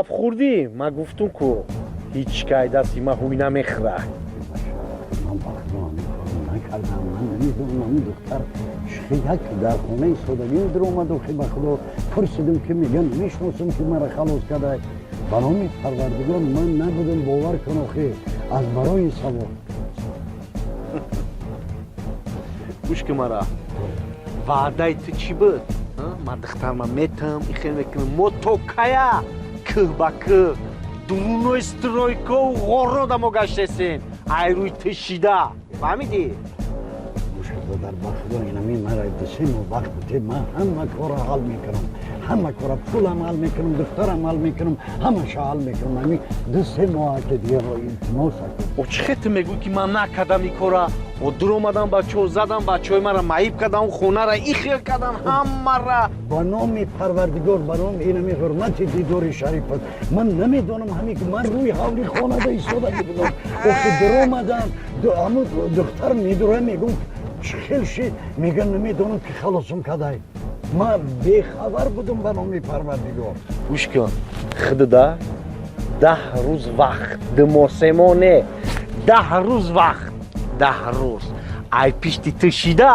خب خوردی ما گفتم کو هیچ کای دستی ما هوی نمیخره من نکردم من نمیدونم دختر یک در خونه سودگی در اومد و خیلی خدا پرسیدم که میگن میشناسم که مرا خلاص کرده برای پروردگار من نبودم باور کنم که از برای سوار گوش که مرا وعده تو چی بود؟ من دختر ما میتم ایخیل میکنم موتوکایا که با که درونو استرویکو و غورو دمو گشتسین ای روی تشیده فهمیدی؟ در بخدا اینمی مرا دسیم و وقت بوده من همه کار حل میکنم همه کار پولم حل میکنم دخترم حل میکنم همه شا حل میکنم همین دسته ماه که دیگه رو التماس کنم و چه خیلی میگوی که من نکردم این کارا و در اومدم بچه ها زدم بچه های مرا معیب کردم و خونه را ایخیل کردم همه را با نام پروردگار با نام اینمی حرمت دیدار شریفت من نمیدونم همین که من روی حولی خانه دا ایستاده بودم و که در اومدم همون دختر میدوره میگم خیلی میگن نمیدونم که خلاصم کدای من بیخبر بودم به نام پروردگار گوش کن خدا 10 روز وقت دماسمانه 10 روز وقت 10 روز ای پیشتی تشیده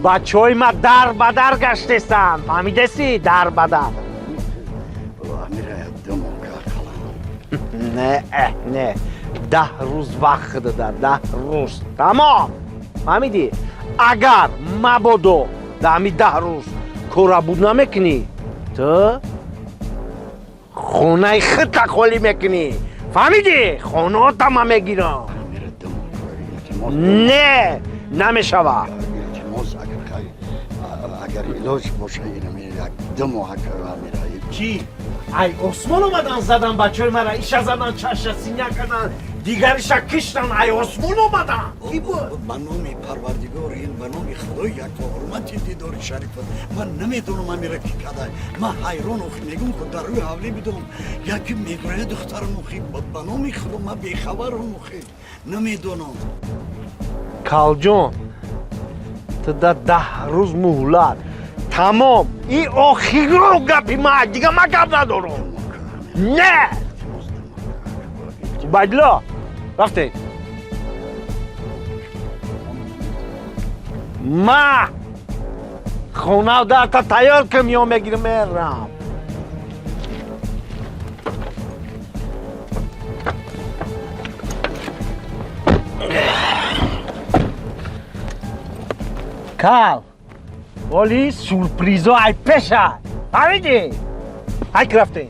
بچه های ما در بدر گشتستن فهمیدسی در بدر نه 10 روز وقت داده 10 روز تمام فهمیدی اگر مبادو در همین 10 روز کورا بود نمیکنی تو خونه خط خالی میکنی فهمیدی خونه ها تمام میگیرم نه نمیشوه اگر علاج باشه اینمی یک دم و حکر میره چی؟ ای عثمان اومدن زدن بچه های مرا ایش زدن چشت سینه کردن دیگرش کشتن ای عثمان اومدن کی بود؟ به نام پروردگار این به نام خدای یک با حرمت دیدار شریفت من نمیدونم امیره کی کده من حیران و میگم که در روی حولی بدونم یکی میگره دخترم و خیلی به نام خدا من بیخبرم و خیلی نمیدونم کال جون تو در 10 روز مهلت تمام این آخری رو گپی ما دیگه ما گپ ندارم نه بدلا رفته ما خونه در تا تیار که میام بگیرم میرم کال ولی سورپریزو ای پیشه فهمیدی؟ ای رفته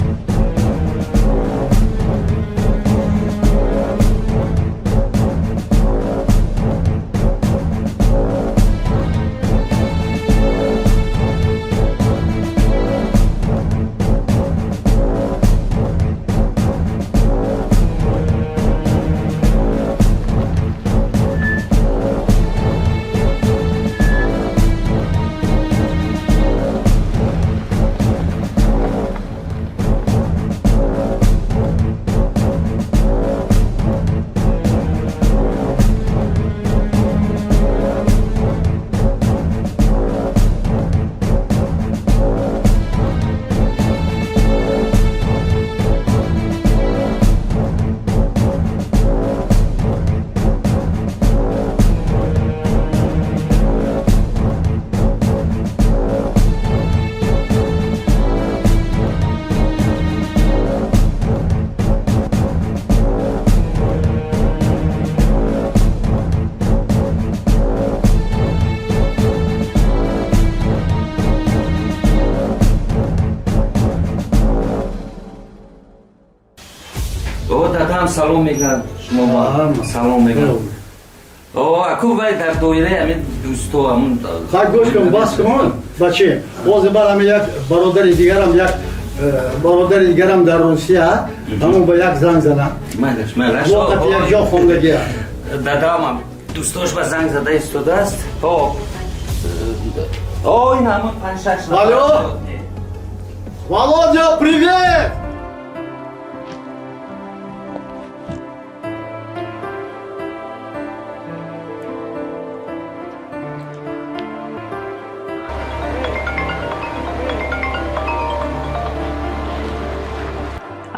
سلام میگن شما سلام میگن اکو وای در دایره همین دوستا همون خواهد گوش کن بس کن بچه باز بعد همین یک برادر دیگرم در روسیه همون با یک زنگ زدم مالش وقت یک جا خوندگی دادام دوستاش با زنگ زده ایستاده است این همون 5-6 الو Володя, привет!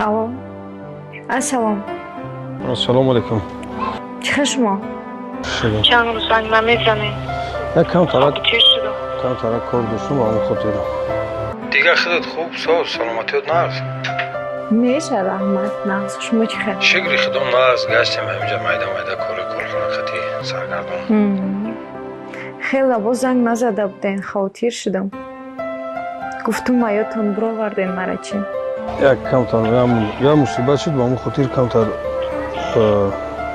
Алло. Assalom. Assalomu alaykum. Chiqar shuma. چند روز زنگ نمیزنه کم طرف تیر شده کار داشتم با همون خود دیدم. دیگه خودت خوب سلامتیت نقص. میشه رحمت نقص شما چیخه؟ شکری خودم نقص گشتم همینجا میده کار خطی سرگردان. خیلی باز زنگ نزده بودین خاطر شدم. گفتم مایاتون برآوردین مرا چی؟ یک کم تر یا مصیبت شد با همون خاطر کم تر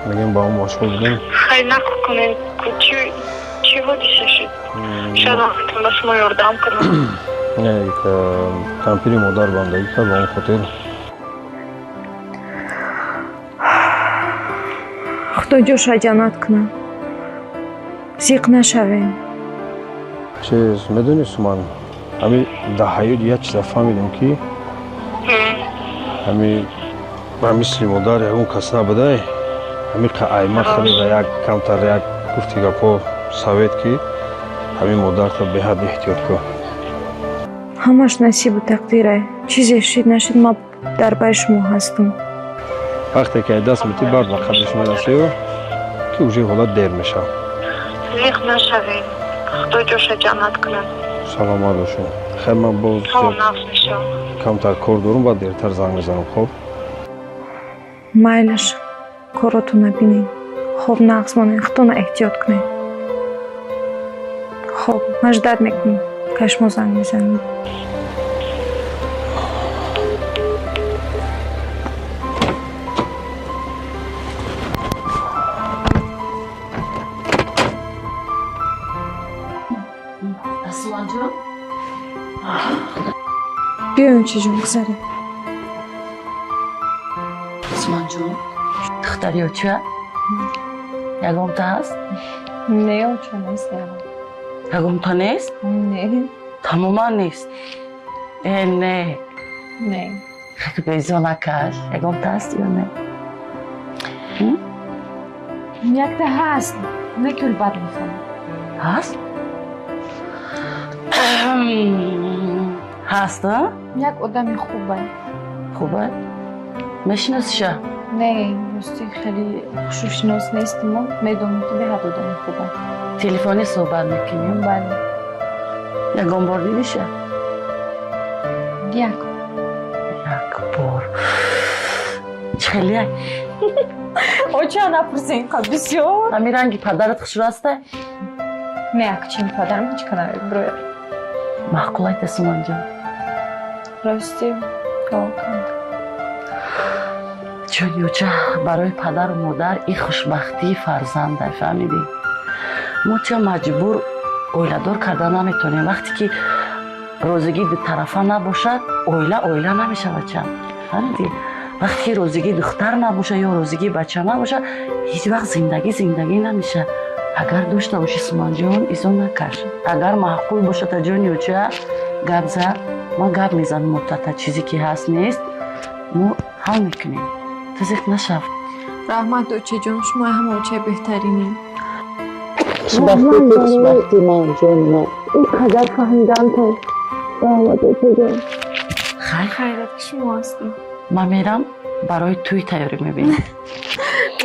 میگیم با همون مشغول بودیم. خیلی نکنین چی حادثه شد شاید وقتتون بس ما یاردم کنم نه یک کمپیری مادر بندگی کرد با همون خاطر. خدا جوش جنت کنه. زیق نشوین. چیز میدونیست من همین در حیات یک چیز فهمیدم که همین مثل مادر اون کس نبوده همین قایمه خیلی یک کمتر یک گفتی گپا سوید که همین مادر تا به حد احتیاط کن. همش نصیب و تقدیره. چیزی شد نشد ما در بر شما هستم. وقتی که دست میتی برد و قدرش میرسی و که اوجه حالا دیر میشه. زیق نشوین خدا جوش جنت کنن سلامت باشین. خیلی من باز همون نفس میشه کمتر کار دارم و دیرتر زنگ میزنم. خب مایلش کاراتو نبینین. خوب نقص مانین خودتون احتیاط کنین. خب مجدد میکنم کشما زنگ میزنیم. اسمان جون بیاین چجون بگذاریم. اسمان جون دختری و چه؟ یکم تا هست؟ نه اوچه نیست یکم تا نیست؟ نه تماما نیست نه نه خیلی بیزا نکش یکم تا هست یا نه؟ یک ده هست نه کل بد میخوام. هست؟ هست ها؟ یک آدم خوبه. خوبه؟ میشناسیشه؟ نه راستی خیلی خوششناس نیستیم ما میدونم که به حد آدم خوبه. تلفنی صحبت میکنیم؟ بله یکم بار دیدیشه؟ یک بار چخیلیه؟ اوچه نپرسین قد بسیار. همین رنگی پدرت خوش راسته؟ نه اکچین پدرم هیچ کنم بروی محقول ایت اسمان جان راستی کار کنم. چون یوچه برای پدر و مادر این خوشبختی فرزنده فهمیدی؟ ما چه مجبور اویله‌دار کردن نمیتونیم. وقتی که روزگی دو طرفه نباشد اویله نمیشه بچه. فهمیدی؟ وقتی که روزگی دختر نباشه یا روزگی بچه نباشه هیچ وقت زندگی نمیشه. اگر داشته باشی سمان جان ایزون نکش. اگر معقول باشه تا جان یوچه گپ زد ما گپ میزنم مدت چیزی که هست نیست ما حل میکنیم. تزیق نشو. رحمت اوچه جان شما هم اوچه بهترینیم. خوشبختی من جان من این قدر فهمیدم تو رحمت اوچه جان. خیرت شما هستیم. من میرم برای توی تیاری میبینم.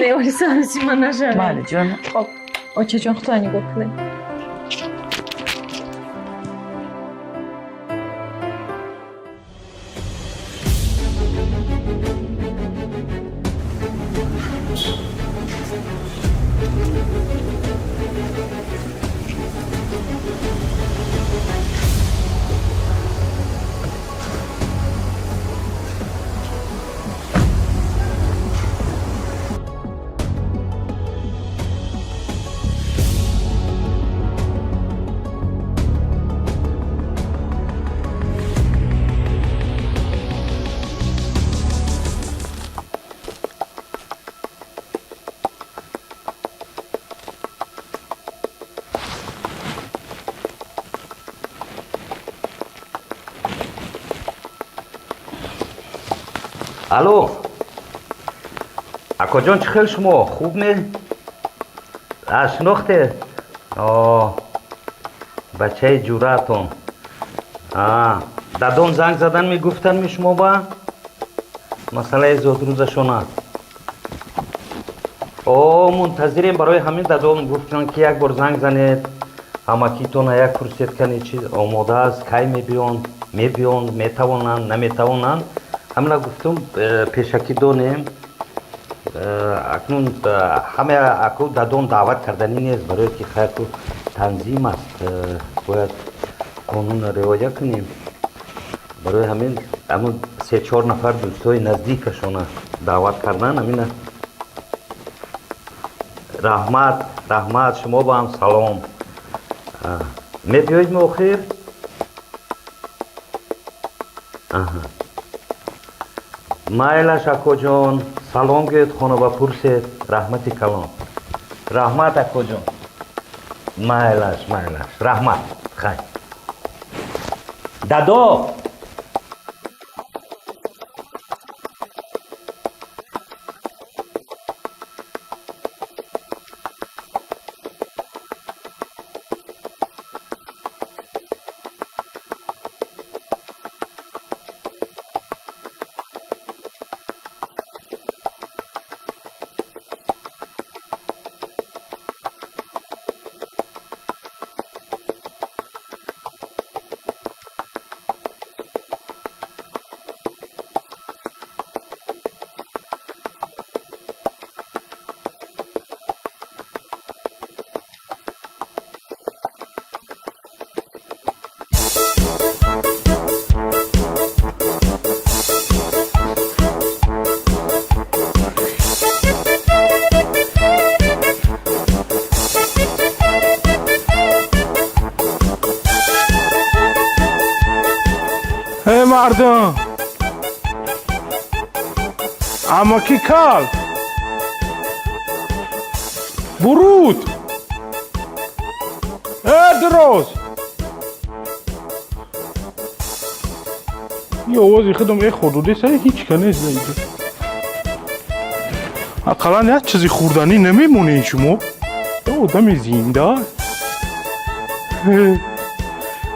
نیوری سرسی من نشده. بله جان. خب اوچه جان خدا نگاه کنه. الو اکا جان چه خیل شما خوب نه؟ شناخته؟ بچه جوراتون دادون زنگ زدن میگفتن می شما با؟ масъалаи зодрӯзашона. О, мунтазирем барои ҳамин дадон гуфтан ки як бор занг занед, амакитона як пурсед кани чи омода аст, кай мебиён, метавонанд, наметавонанд. Ҳамина гуфтум пешакӣ донем. Акнун ҳама аку дадон даъват кардани нест, барое ки хайрку танзим аст, бояд қонунро риоя кунем. барои ҳамин ҳамун 3-4 нафар дӯстои наздикашона даъват кардан. ҳамина раҳмат, шумо ба ҳам салом. мебиёед меохир? майлаш акоҷон, салом гӯед, хона ба пурсед, раҳмати калон. раҳмат акоҷон. майлаш, раҳмат. хай. дадо! مردم اما کی کال برود ادروز یه آوازی خودم ای خودوده سر هیچ کنه زیده اقلا یه چیزی خوردنی نمیمونه این شما آدم زنده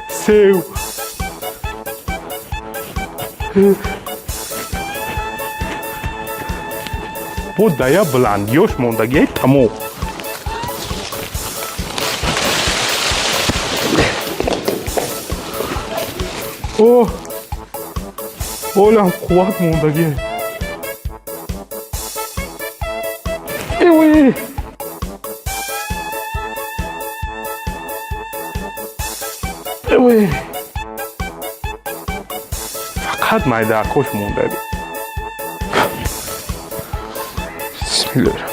سیو با دیا بلندیاش موندگی تمام اوه اولم قوت موندگی ایوی ایوی فقط مایده خوش مونده بسم الله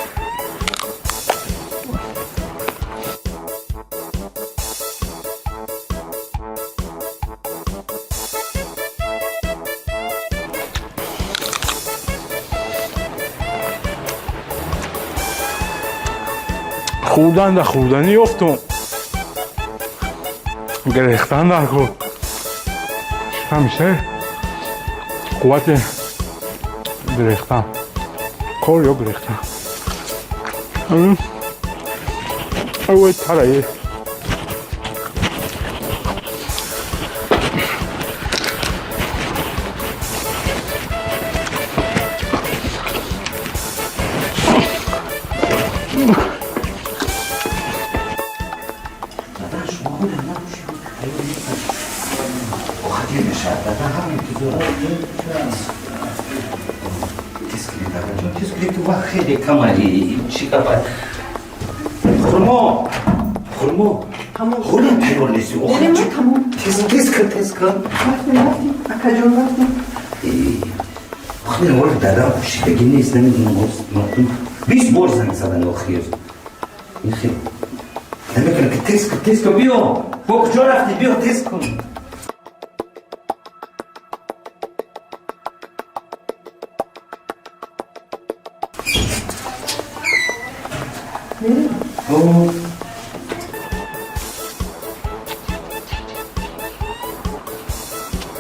خوردنی افتم گرفتن در کن همیشه قوت گرفتن کار یا گرفتن اوه ترایه خیلی کمالی چی کار خورما خورم تیار نیستی تیز کن آخه نوار دادم شیدگی نیست نمیدونم 20 بار زنگ زدن آخیر این خیلی نمیکنه که تیز کن بیا با کجا رفتی بیا تیز کن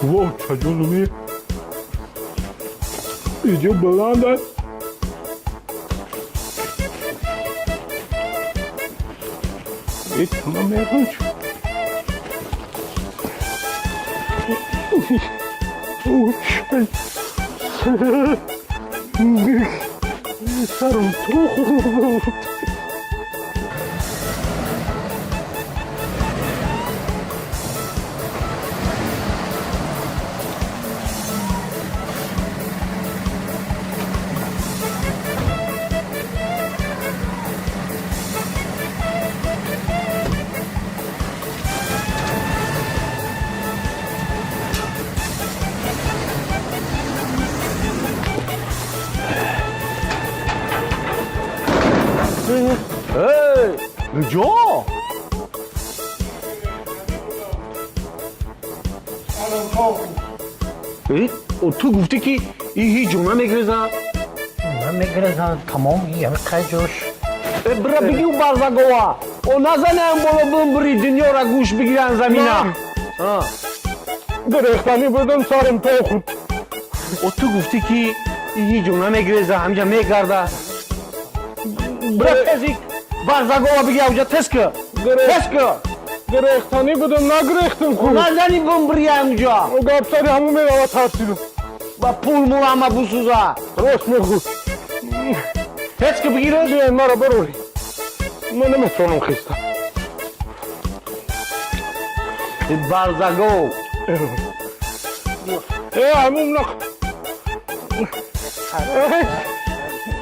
واو چجونمی اینجا بلند است این تمام میرون شد اوه شای سرم تو کجا؟ تو گفتی که این هیچ جا نمیگرزه؟ نمیگرزن تمام این قجوش برا بگی او برزگوه او نزنه هم بالا بری دنیا را گوش بگیرن زمینه درختانی بودم سرم تو خود او تو گفتی که این هیچ جا نمیگرزه همجا میگرده برا تزیک برزگوه بگی اوجا تسکه درختانی بودم نگرختم خود نزنی بری همجا او گفت همون میره ترسیدم با پول مول همه بسوزه راست میگو تسکه بگیره بیاین مرا بروری من نمیتونم خیستم برزگو همون نخ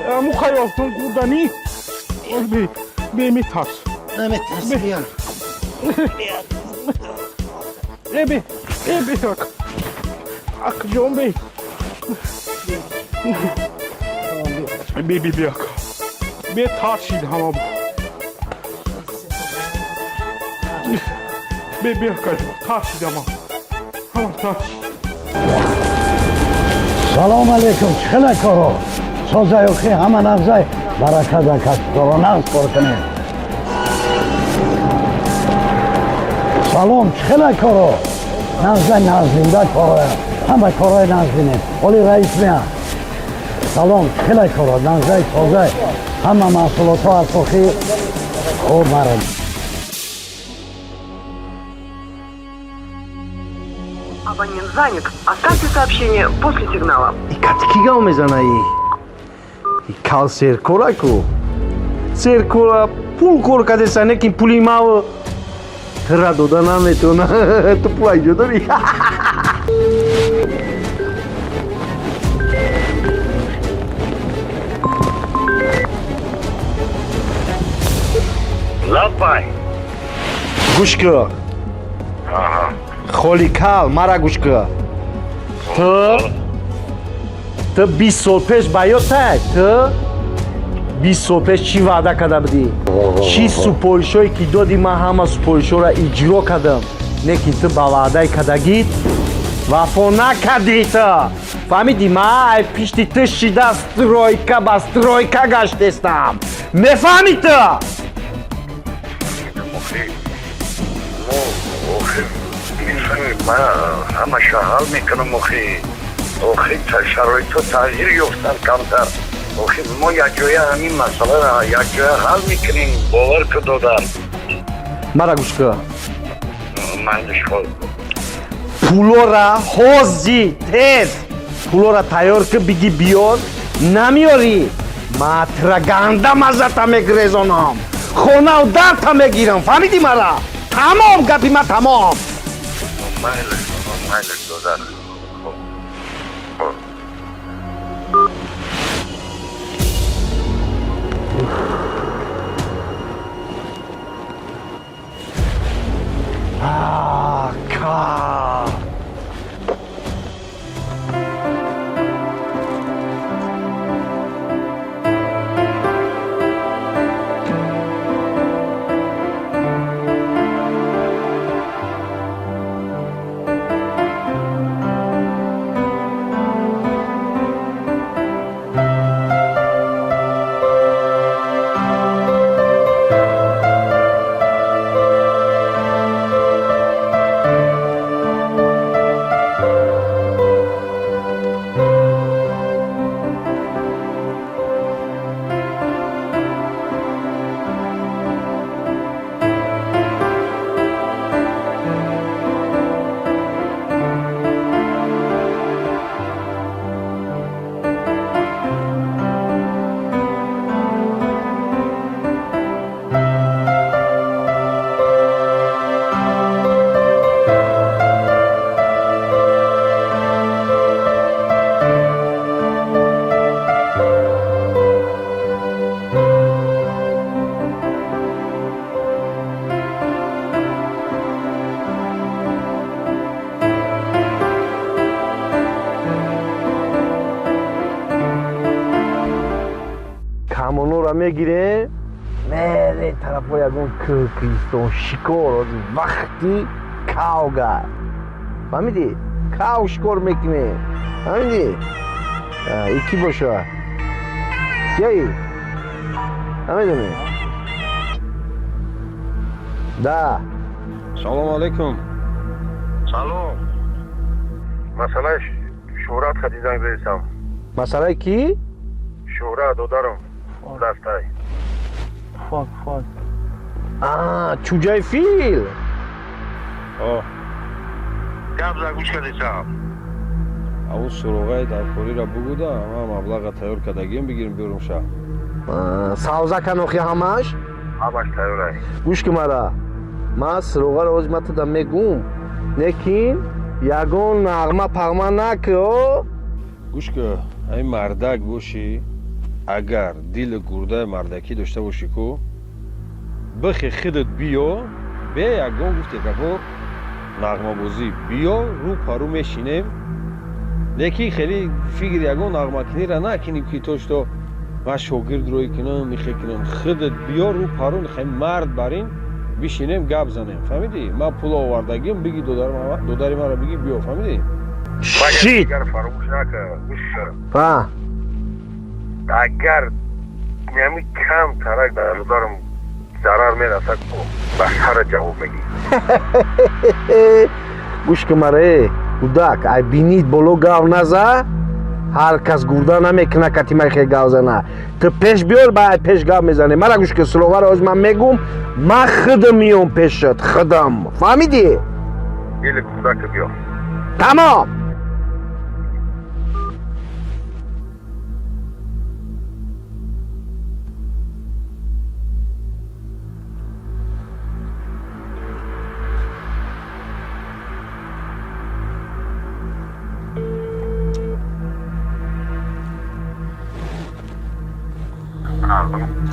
همون خیالتون کردنی بی میترس نمیترس بیان بی اک جون بی اک بی ترسید همه بی اک ترسید همه ترسید سلام علیکم چخلا کارو سازای و خی همه نغزای برکت و کسب کارو نغز کار کنه سلام چخلا کارو نغزای نغزینده کارو همه کارای نغزینه ولی رئیس میان سلام چخلا کارو نغزای سازای همه محصولات ها ارفاقی خوب مرد Абонент занят. Оставьте сообщение после сигнала. ای کتکیگا میزنه ای کال سرکوره کو سرکوره پول کور کده سنه که پولی ماو ترا دودا نمیتونه تو پولای جو داری Лапай. گوش که خولی کال مرا گوش که تو 20 سال پیش بیاتک تو 20 سال پیش چی وعده کرده بودی چی سپایشایی که دادی من همه سپایشا را اجرا کردم لیکن تو با وعده کردگی وفا نکردی تو فهمیدی من پیشتی تو شیده سترویکا با سترویکا گشتستم میفهمی تو من همه شغال میکنم اوخی شرایطو تغییر یفتن کمتر اوخی ما یک جای همین مسئله را یک جای حل میکنیم باور که دادن مرا گوش که مندش خود پولو را حوزی تیز پولو را تیار که بگی بیار نمیاری ما ترگنده مزتا میگریزانم خونه و درتا میگیرم فهمیدی مرا تمام گپی ما تمام مایلش دادن کار мегирем мере тарафо ягон кӯҳ шикор вақти кавгар фаҳмидӣ кав шикор мекунем фаҳмидӣ ики бошад кияи намедонӣ да салому алайкум. Салом. Масъалаи шӯҳрат хади занг задисам. масъалаи кӣ Шӯҳрат додарам дастай. чуҷаи фил Гап за гӯш кардисам. авун суроғаи даркориро бугуда ама маблаға тайёр кардагием бигирим биёрум шаҳр. савза канохи ҳамаш Ҳамаш тайёрай. гӯш ки мара ман суроғаро ҳози матада мегум лекин ягон нағма пағма накӯ гӯш ки ҳамин мардак бошӣ агар дили гурдаи мардакӣ дошта бошӣ ку бихи худат биё бе ягон гуфте како нағмабозӣ биё рӯ парӯ мешинем лекин хеле фикр ягон нағмакунира накунем ки тошто ман шогирдро кунам михе кунам худат биё рӯ парӯ мехоем мард барин бишинем гап занем фаҳмидӣ ман пул овардагим биги додари маро биги биё фаҳмидӣ шит Агар фаромӯш накар. Гӯш кар. ва Агар ями кам тарак дар додарам зарар мераса ку ба сара ҷавоб мегӣ. гӯш ки мара кӯдак ай бинид боло гав наза ҳар кас гурда намекуна кати майхе гав зана ту пеш биёр ба ай пеш гав мезане мара гӯш ки суроғаро ҳоз ман мегум ман худам миём пешат худам фаҳмидӣ Дили кӯдака биё. тамом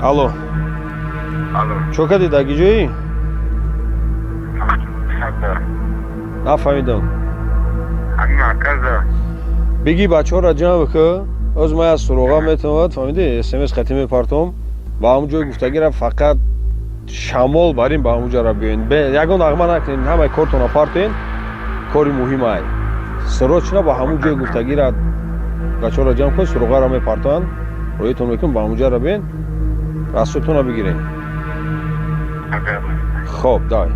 алло Алло. чо кардӣ дар киҷоӣ нафаҳмидам Ҳамин марказа. биги бачаҳоро ҷамъ бикӯ ҳоз ман аз суроға метавонад фаҳмидӣ смс хати мепартом ба ҳамун ҷои гуфтагира фақат шамол барин ба ҳамун ҷоро биёен ягон нағма накунед ҳамаи кортона партоен кори муҳимай сирочна ба ҳамун ҷои гуфтагира бачаҳоро ҷамъ кун суроғаро мепартоянд роҳитон мекун ба ҳамун ҷоро биёен расудтонро бигирем хоб давай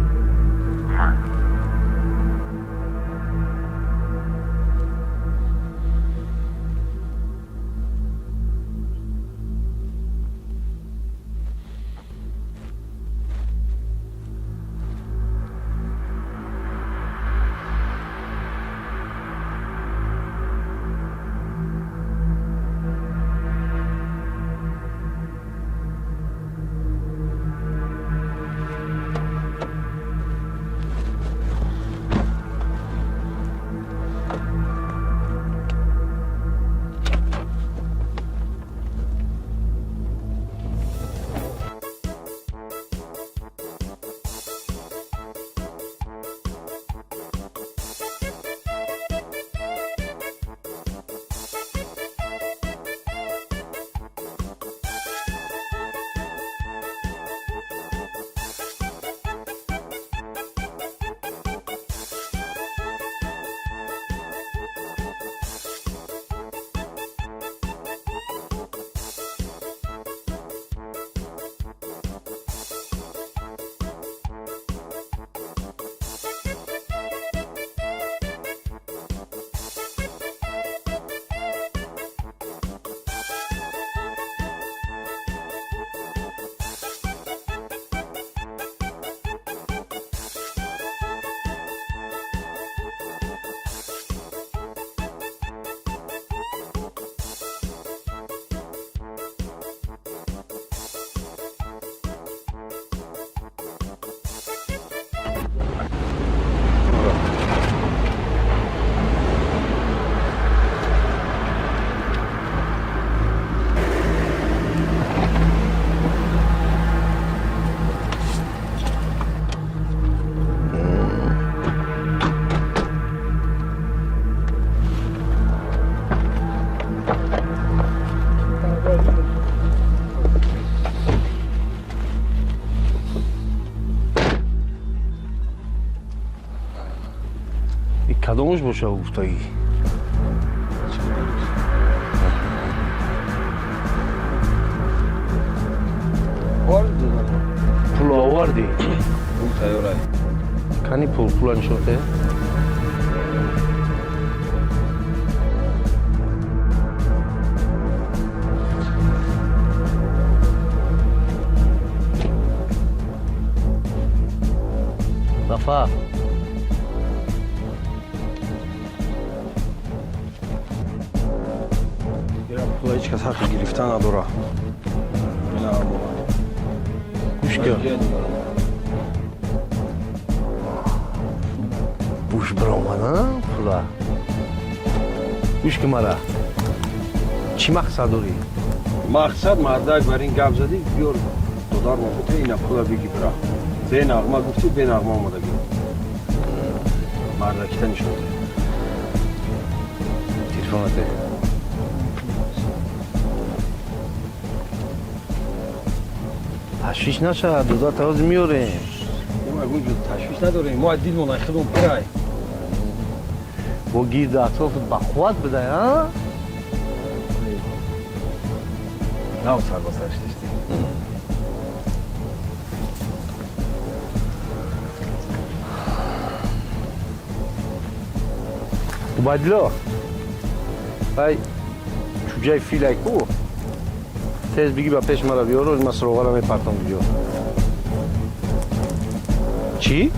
کدامش باشه گفتایی؟ پول آوردی؟ پول تیاره. کنی پول نشده؟ Zafer. پول هیچ کس حق گرفتن نداره. اینا گوش کن. بوش برآمدن پولا. گوش کن مرا. چی مقصد داری؟ مقصد مردک بر این گپ زدی بیار دلار ما بوده اینا پولا بگی برا. به نغمه گفتی به نغمه آمده گیر. مردکی نشون ده. تلفناته. تشویش نشه دودا تاز میاره. ما گوش تشویش نداریم ما دیل ما خودمون پرای. با گیر اطرافت با خود بده ها؟ نه سر با سرش داشتی. Ubadilo. Ay, çucay filay ku. Tez bigi ba peş mara biyor, roz masrovara me partam biyor. Çi?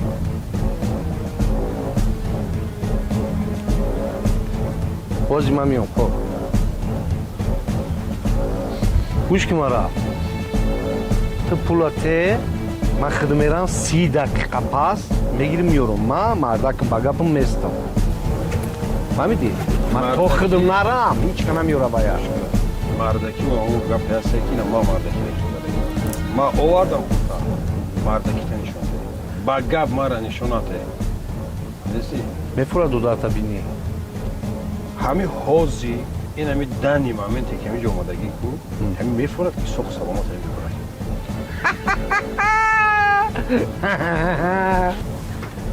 Poz mamion, po. Kuş ki mara. Te pulate, ma khidmeran 30 dakika pas, megirmiyorum ma, mardak bagapım mestam. فهمیدی؟ من تو خودم نرم هیچ کنم یورا باید مردکی ما اون گپ هسته که ما مردکی نشون دادیم ما آوردم خودتا مردکی نشون دادیم با گپ ما را نشوناته دیسی؟ مفورا دوداتا بینی همین حوزی این همین دنی مامنتی که همینجا اومدگی کو همین میفورد که سخ سلامت همین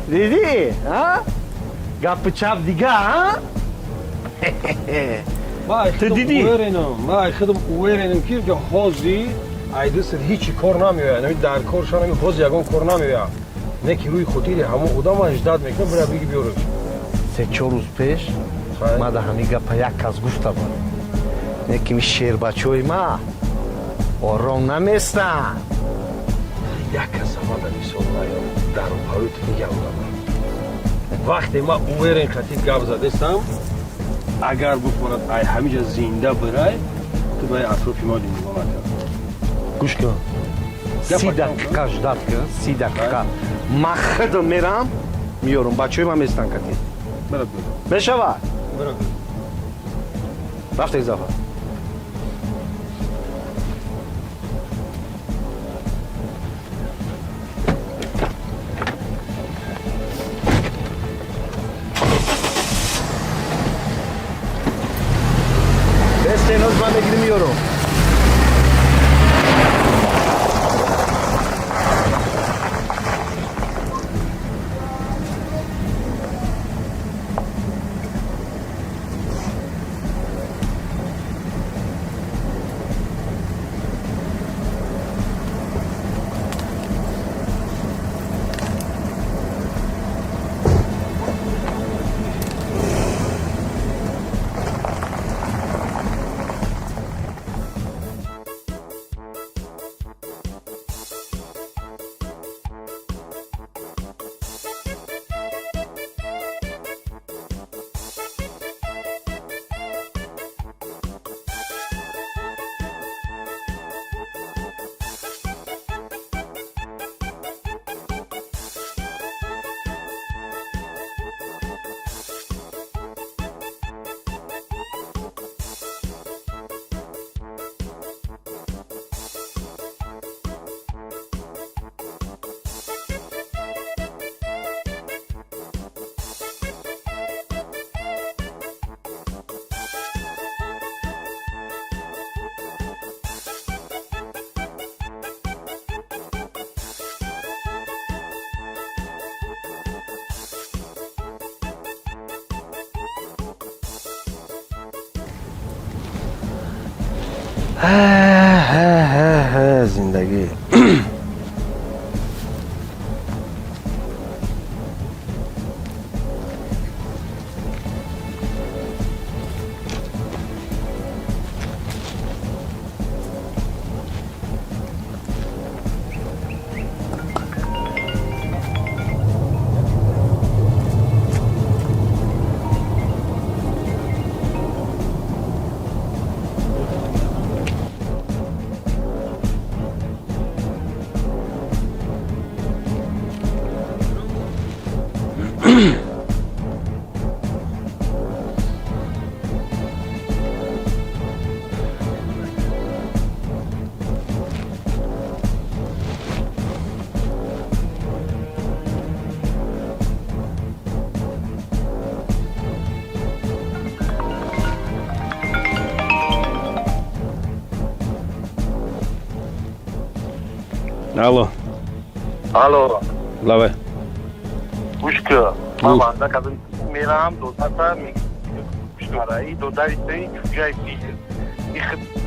برای دیدی؟ گپ چپ دیگه ها؟ ما خودم اویرینم که حوزی ایدست هیچی کار نمیوید نمی در کارشان همین حوز یگان کار نمیوید نه که روی خودی همه آدم اجداد میکنه برای بگی بیارو 3-4 روز پیش ما در همین گپ یک کس گفته بود نه که می شیر بچوی ما آرام نمیستن یک کس ما در این سال در اون پاویت میگه وقتی ما اویرین خطی گپ زدستم اگر بکند ای همینجا زنده برای تو باید اطرافی ما دیم نگاه نکرد گوش کن 30 دقیقه جداد کن 30 دقیقه ما خودم میرم میارم بچه ما میستن کتی برد بشود برد رفت اضافه Desteğiniz ben de girmiyorum. زندگی الو الو لبه گوش که ماما دا کدوم میرم دو تا میگم دو تا ایستی جای دیگه این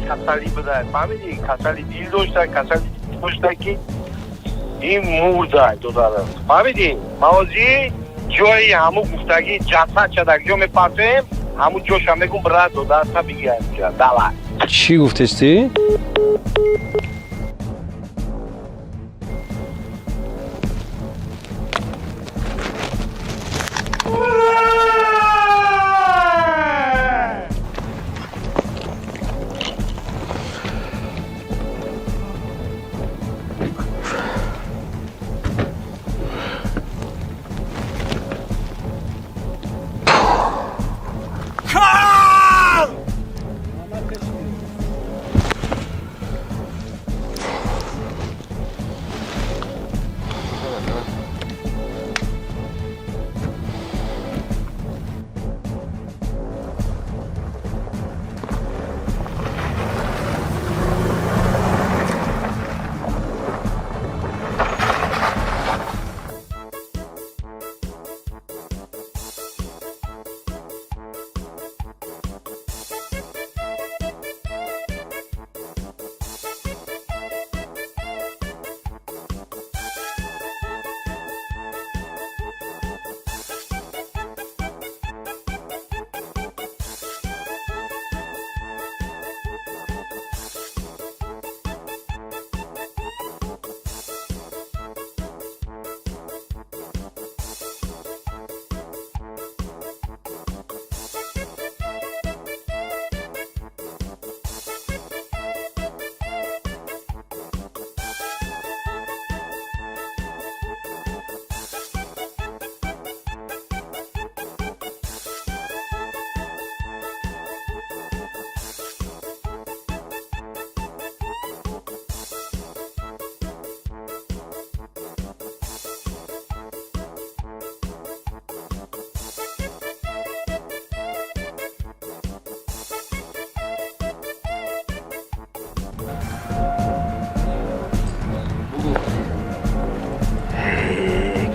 کسالی بده فهمیدی کسالی دیل داشته کسالی داشته که این مرده دو تا فهمیدی موازی جای همو گفتگی جسد شده جو میپرسیم همو جوش هم میگم برد دو تا بگیم دلت چی گفتستی؟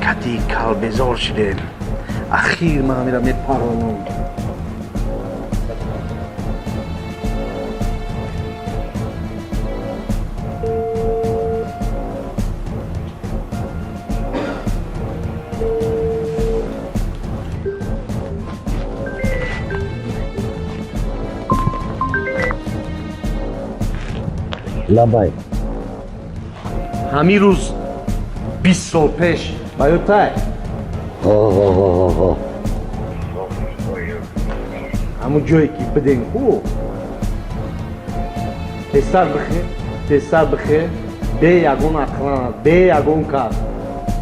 کتی کل بزار شدیم اخیر من میرم میپرانم لبای همین روز 20 سال پیش بایوتای همون جایی که بدین کو تستر بخیر به یگون اقلان به یگون کار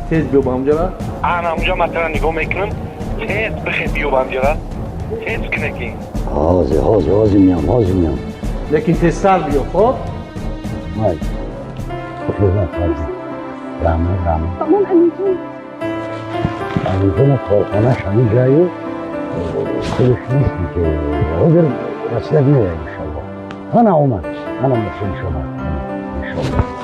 تیز بیو بامجارا انا اونجا مثلا نگاه میکنم تیز بخیر بیو بامجارا تیز کنکی هازی میام لیکن تستر بیو خب وای خیلی خواهد رامه مامان امیتون کارخانهش همین جایو خودش نیستی که حاضر رسیدک میره انشالله انا اومد انا مسلم شما انشالله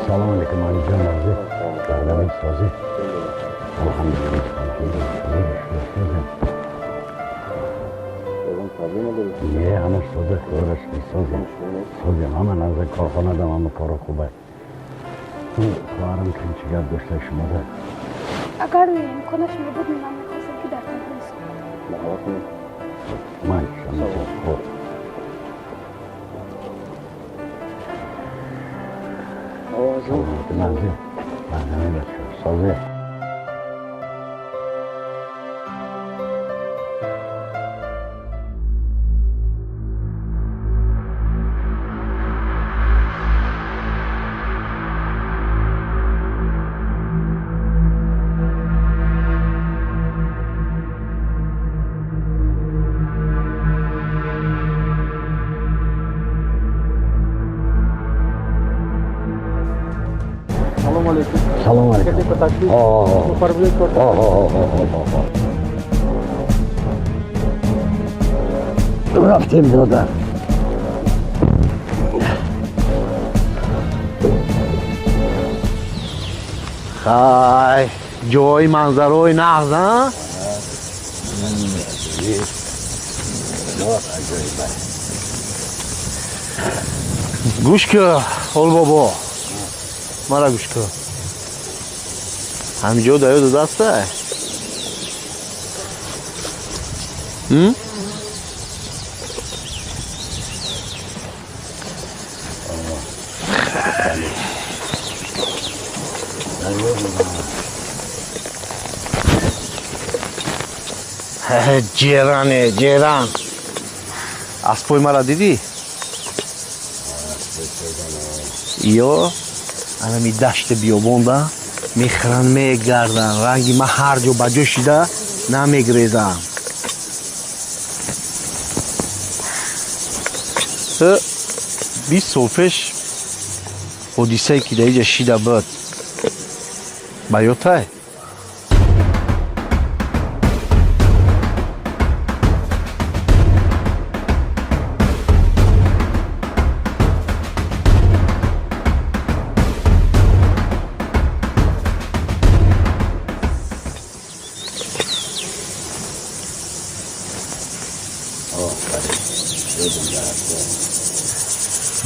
سلام علیکم علی جان نازی برنامه سازی الحمدلله یه همه سازه خودش سازی همه نزد کارخانه دم همه کارا خوبه خواهرم که چی گرد داشته شما ده اگر امکانش می بود من میخواستم که در تبریز من شما خوب نازی برنامه بچه سازی سلام علیکم رفتیم دادن خای جای منظرهای نغز ها گوش که حال بابا مرا گوش که همینجا دایو دو دسته جیرانه جیران اسبوی مرا دیدی؟ یا انا دشت بیابونده میخرن میگردن رنگی من هر جا بجا شده نمیگریزم 20 سال پیش حدیثه که در اینجا شیده بود بیاته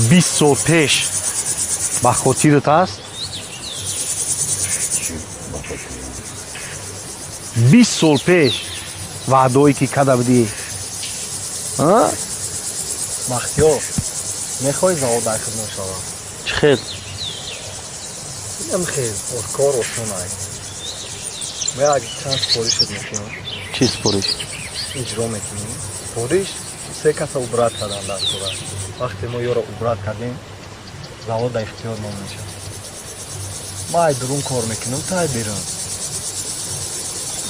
بیست سال پیش با خاطرت است 20 سال پیش وعده‌ای که کرده بودی مختیار میخوای زاو در خدمت شما چه خیر میگم خیر کار آسون است ما اگه چند سپارشت میکنم چی سپارش اجرا میکنیم سپارش 3 کس عبرت کردن در صورت وقتی ما یارو عبرت کردیم زاو در اختیار ما میشه ما ای درون کار میکنم تا بیرون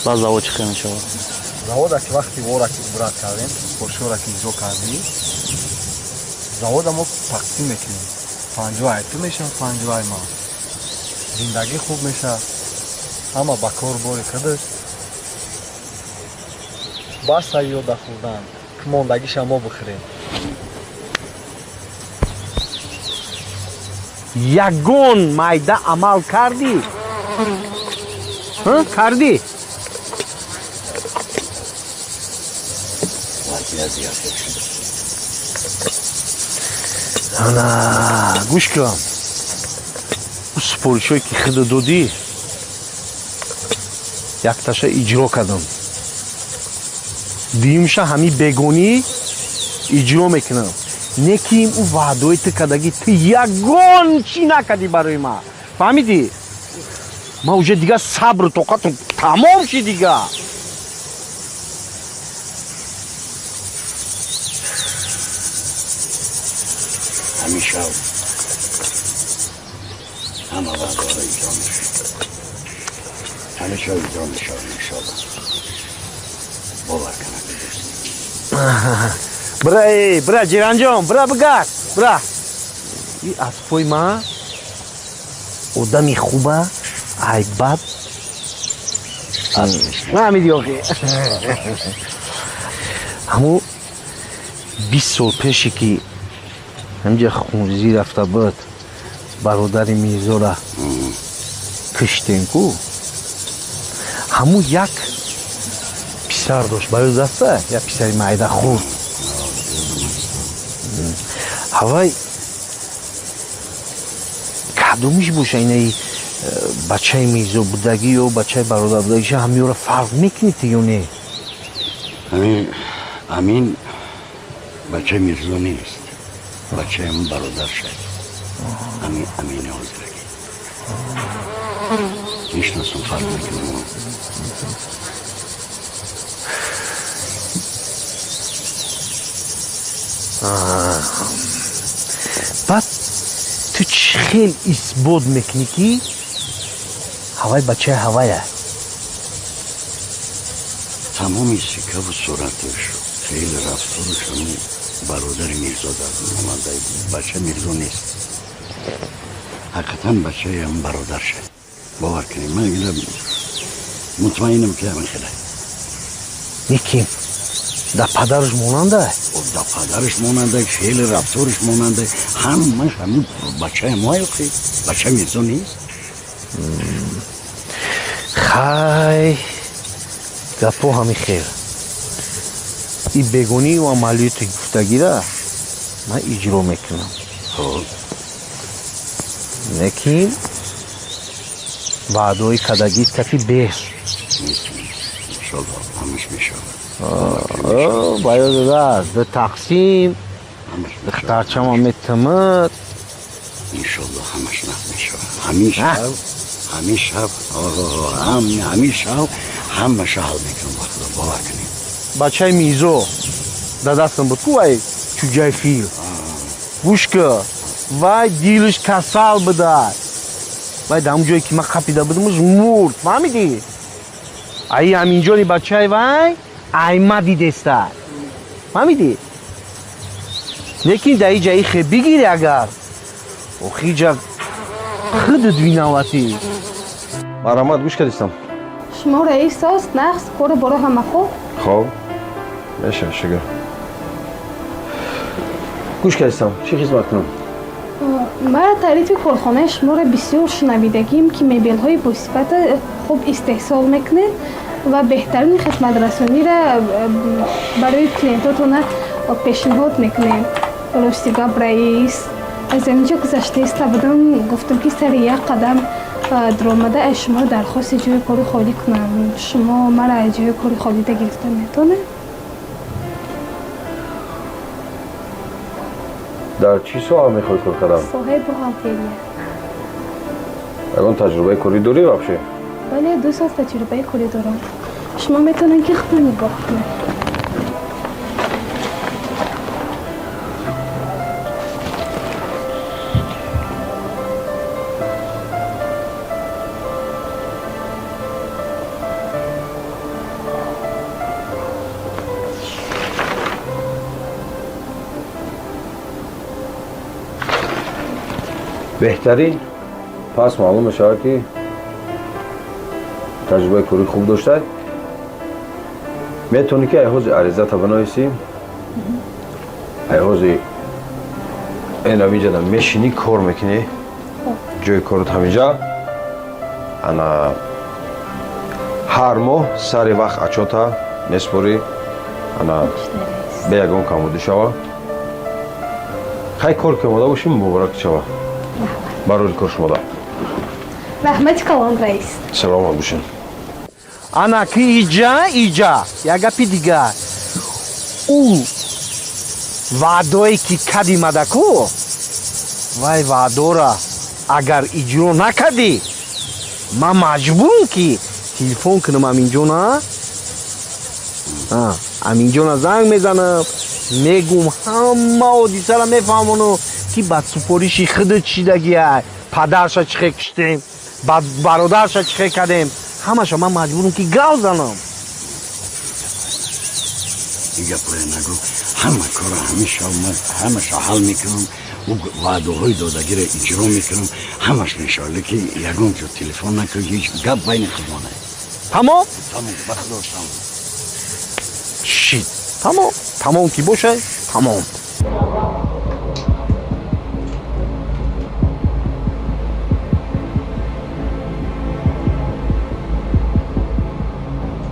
باز زاو چه خیر میشه زاو که وقتی وارا که عبرت کردیم سپارشو را که اجرا کردیم زاو ما تقسیم میکنیم 50 تو میشه 50 ما زندگی خوب میشه اما با کار باری کردش با سیاده خوردن که ماندگی شما بخوریم یگون مایده عمل کردی کردی نه گوش کن اون سپارشایی که خود دادی یک تاشه اجرا کردم دیمشه همی بگونی اجرا میکنم نکیم او وعده‌ای تو کردگی تو یگون چی نکردی برای ما فهمیدی ما اوجه دیگه صبر و طاقتم تمام شی دیگه همیشه همه وعده را اجرا میشه همیشه جان بشود انشالله باور کنم برا جیران جان برا بگرد برا این اسبای ما آدمی خوبه ای بد نمیدی آخی همون 20 سال پیشی که همجا خونزی رفته بود برادر میرزا را کشتیم کو همون یک پسر داشت برای دسته یک پسر معده خورد هوای کدومش باشه اینه بچه میرزا بودگی و بچه برادر بودگیش همیو را فرق میکنید یا نه؟ امین بچه میرزا نیست بچه همون برادر شد امین حاضرگی میشناسم فرق میکنم بعد تو خیلی اثبات میکنی که هوای بچه هوایه تمامی سکه و صورتش خیلی رفتارش همون برادر میرزا در اومده بچه میرزا نیست حقیقتا بچه هم برادر شد باور کنیم من اینه مطمئنم که همین خیلی یکی در پدرش ماننده در پدرش ماننده خیلی رفتارش ماننده همون بچه ما خیلی بچه میرزا نیست خیلی گپو همی خیر این بگونی و عملیات گفتگی را من اجرا میکنم لیکن وعدای کدگی کفی بهش انشالله همش میشه باید دست به تقسیم دخترچم هم میتمد انشالله همش نه میشه همیشه همشه حال میکنم بخدا باور کنیم بچه میزو در دستم بود کو ای چوجای فیل گوش که وای دیلش کسال بده وای در اونجایی که من خپیده بودمش مرد فهمیدی؟ ای همینجانی بچه وای ایما دیدسته فهمیدی؟ لیکن در این جایی خیلی بگیری اگر و خیجا خودت بینواتی مرحمت گوش کردیستم شما رئیس هست نقص کار برای همه خوب خب میشه شگر گوش کردیستم چی خدمت کنم برای تعریف کارخانه شما را بسیار شنویدگیم که میبل های بصفت خوب استحصال میکنه و بهترین خدمت رسانی را برای کلینتاتون پیشنهاد میکنه راستی گپ رئیس از اینجا گذشته است بودم گفتم که سر یک قدم درآمده از شما درخواست جای کاری خالی کنم شما مرا جای کاری خالی ده گرفته میتونه؟ در چی سوال میخوای کار کردم؟ صاحب بوغالتریه اگه تجربه کاری داری بابشه؟ بله 2 سال تجربه کاری دارم شما میتونن که خود نگاه کنید بهترین پس معلوم میشه که تجربه کاری خوب داشته میتونی که ایهوز عریضه تا بنویسی ایهوز این همینجا دا میشینی کار میکنی جای کارت همینجا انا هر ماه سر وقت اچوتا نسپوری انا به یکون کامودی شوا خیلی کار که مادا باشیم مبارک شوا برای کار شما دا رحمت کلام رئیس سلام باشین انا که ایجا یک گپی دیگه او وعدایی که کدی مدکو وای وعدا را اگر اجرا نکدی من مجبورم که تلفن کنم امینجانا زنگ میزنم میگم همه حادثه را میفهمونو که بعد سپاریشی خودت چیدگی پدرش چخه کشتیم بعد برادرش چخه کردیم ҳамаша ман маҷбурам ки гав занам. دیگه پره نگو همه کار همه حل میکنم و وعده های دادگی را اجرا میکنم همش انشالله که یکم جو تلفن نکنم هیچ گپ بین خودمانه. تمام؟ تمام بخدا تمام. شید تمام کی باشه تمام.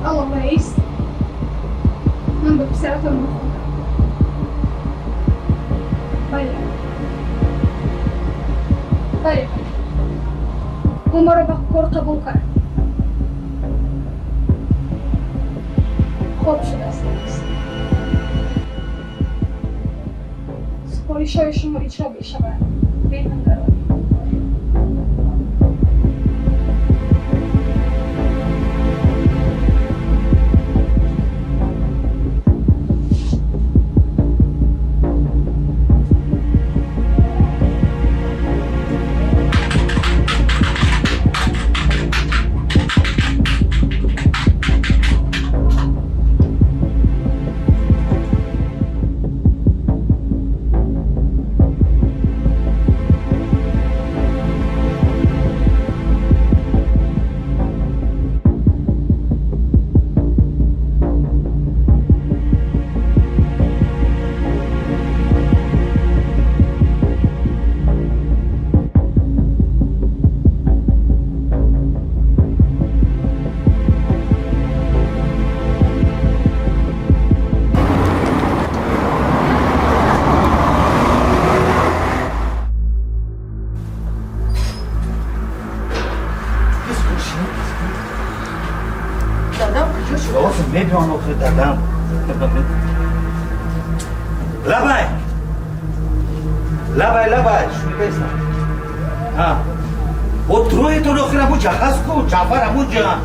Алло, Борис. من به پسرتون میخونم. بله. اون ما رو به کار قبول کرد. خوب شده است. سپارش های شما اجرا بشود. بینم دارد. میدونم آخه دادم لبای شوی بسن ها او دروی تو آخر ابو جهاز کو جعفر ابو جان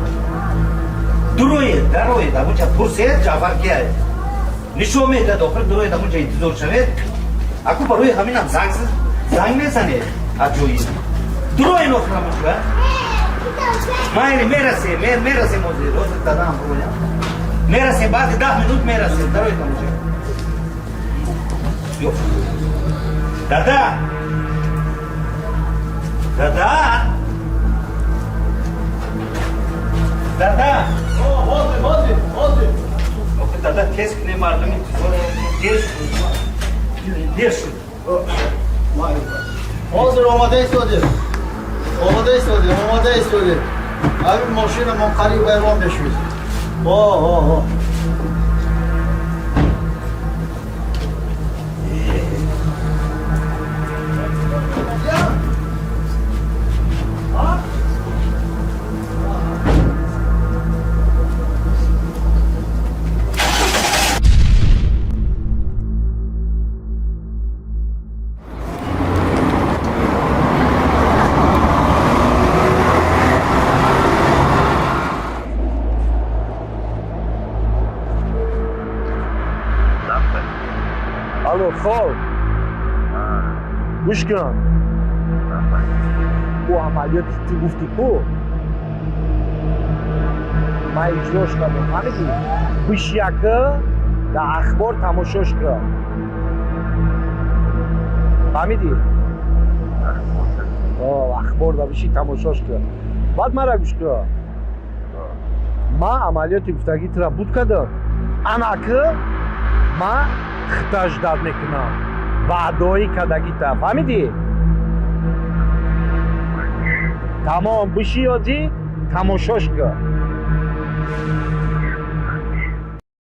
دروی ابو جا پرسید جعفر کیا ہے نشو میداد آخر دروی ابو جا انتظار شوید اکو بروی همین هم زنگ نزنه اجوی دروی آخر ابو جان مایلی میرسه موزی روز دادم برویم میرسه بعد 10 minut میرسه دروی ابو جان یو دادا آخه دادا کس کنه مردمی دیر شد حاضر آماده ایستاده همین ماشین من قریب ایوان بشوید الو خب گوش کن او عملیاتی که گفتی کو من اجراش کردم فهمیدی گوش یکه در اخبار تماشاش کن فهمیدی اخبار در بشی تماشاش کن بعد مرا گوش کن من عملیاتی گفتگی را بود کردم انا که من خطاش داد میکنم وعده‌ای کدگی تا فهمیدی؟ تمام بشی یادی تماشاش کن